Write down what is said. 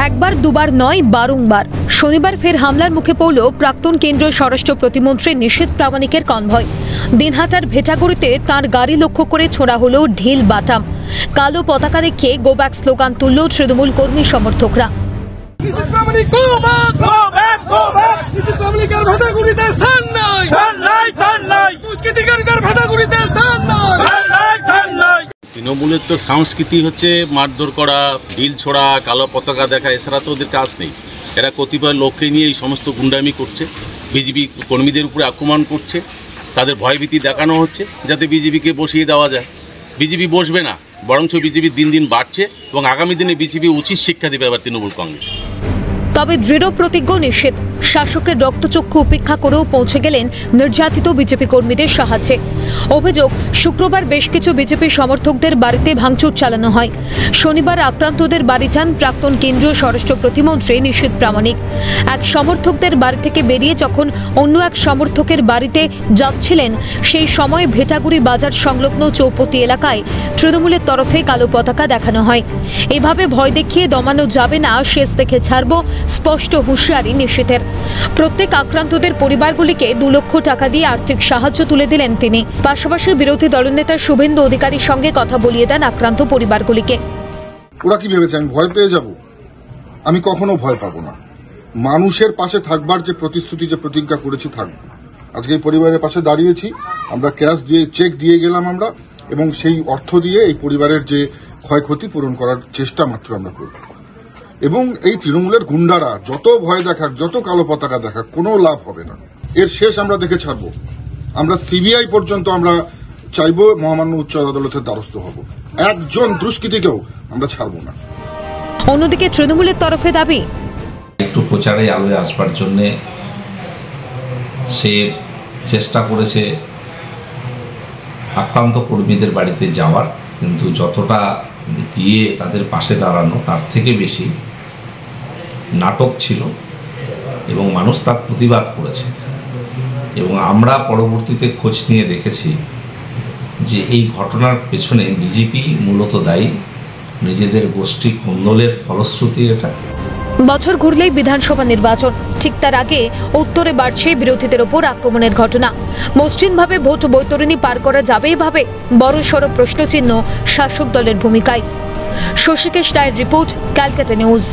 একবার দুবার নয়, বারংবার শনিবার ফের হামলার মুখে পড়ল প্রাক্তন কেন্দ্রীয় স্বরাষ্ট্র প্রতিমন্ত্রী নিশীথ প্রামাণিকের কনভয়। দিনহাটার ভেটাগুড়িতে তাঁর গাড়ি লক্ষ্য করে ছোড়া হলো ঢিল বাটাম। কালো পতাকা দেখিয়ে গো ব্যাক স্লোগান তুলল তৃণমূল কর্মী সমর্থকরা। তৃণমূলের তো সংস্কৃতি হচ্ছে মারধর করা, ঢিল ছোড়া, কালো পতাকা দেখা, এছাড়া তো ওদের কাজ নেই। এরা কতিপয় লোককে নিয়ে এই সমস্ত গুন্ডামি করছে, বিজেপি কর্মীদের উপরে আক্রমণ করছে, তাদের ভয়ভীতি দেখানো হচ্ছে যাতে বিজেপিকে বসিয়ে দেওয়া যায়। বিজেপি বসবে না, বরঞ্চ বিজেপি দিন দিন বাড়ছে এবং আগামী দিনে বিজেপি উচিত শিক্ষা দেবে আবার তৃণমূল কংগ্রেস। তবে দৃঢ় প্রতিজ্ঞ নিশীথ শাসকের রক্তচক্ষু উপেক্ষা করেও পৌঁছে গেলেন নির্যাতিত বিজেপি কর্মীদের সাহায্যে। অভিযোগ, শুক্রবার বেশ কিছু বিজেপি সমর্থকদের বাড়িতে ভাঙচুর চালানো হয়। শনিবার আক্রান্তদের বাড়ি যান প্রাক্তন কেন্দ্রীয় স্বরাষ্ট্র প্রতিমন্ত্রী নিশীথ প্রামাণিক। এক সমর্থকদের বাড়ি থেকে বেরিয়ে যখন অন্য এক সমর্থকের বাড়িতে যাচ্ছিলেন, সেই সময় ভেটাগুড়ি বাজার সংলগ্ন চৌপতি এলাকায় তৃণমূলের তরফে কালো পতাকা দেখানো হয়। এভাবে ভয় দেখিয়ে দমানো যাবে না, শেষ দেখে ছাড়ব, স্পষ্ট হুঁশিয়ারি নিশীথের। প্রত্যেক আক্রান্তদের পরিবারগুলিকে 2 লক্ষ টাকা দিয়ে আর্থিক সাহায্য তুলে দিলেন তিনি। পাশাপাশি বিরোধী দলনেতা শুভেন্দু অধিকারীর সঙ্গে কথা বলিয়ে দেন আক্রান্ত পরিবারগুলিকে। ওরা কি ভেবেছে আমি ভয় পেয়ে যাব? আমি কখনো ভয় পাবো না। মানুষের পাশে থাকবার যে প্রতিশ্রুতি, যে প্রতিজ্ঞা করেছি, থাকবো। আজকে এই পরিবারের পাশে দাঁড়িয়েছি, আমরা ক্যাশ দিয়ে চেক দিয়ে গেলাম আমরা, এবং সেই অর্থ দিয়ে এই পরিবারের যে ক্ষয়ক্ষতি পূরণ করার চেষ্টা মাত্র আমরা করব। এবং এই তৃণমূলের গুন্ডারা যত ভয় দেখাক, যত কালো পতাকা দেখাক, কোনো লাভ হবে না। এর শেষ আমরা দেখে ছাড়বো। আমরা সিবিআই পর্যন্ত আমরা চাইবো, মহামান্য উচ্চ আদালতের দ্বারস্থ হব। একজন দুষ্কৃতীকেও আমরা ছাড়বো না। অন্যদিকে তৃণমূলের তরফে দাবি, একটু প্রচারে আলোয় আসবার জন্য সে চেষ্টা করেছে আক্রান্ত কর্মীদের বাড়িতে যাওয়ার, কিন্তু যতটা গিয়ে তাদের পাশে দাঁড়ানো তার থেকে বেশি নাটক ছিল এবং মানুষ তার প্রতিবাদ করেছে। এবং আমরা পরবর্তীতে খোঁজ নিয়ে দেখেছি যে এই ঘটনার পেছনে বিজেপি মূলত দায়ী। নিজেদের গোষ্ঠী কোন্দলের ফলশ্রুতি এটা। বছর ঘুরলেই বিধানসভা নির্বাচন, ঠিক তার আগে উত্তরে বাড়ছে বিরোধীদের ওপর আক্রমণের ঘটনা। মসৃণভাবে ভোট বৈতরণী পার করা যাবে এভাবে? বড়সড় প্রশ্নচিহ্ন শাসক দলের ভূমিকায়। শশীকেশ রায়ের রিপোর্ট, ক্যালকাটা নিউজ।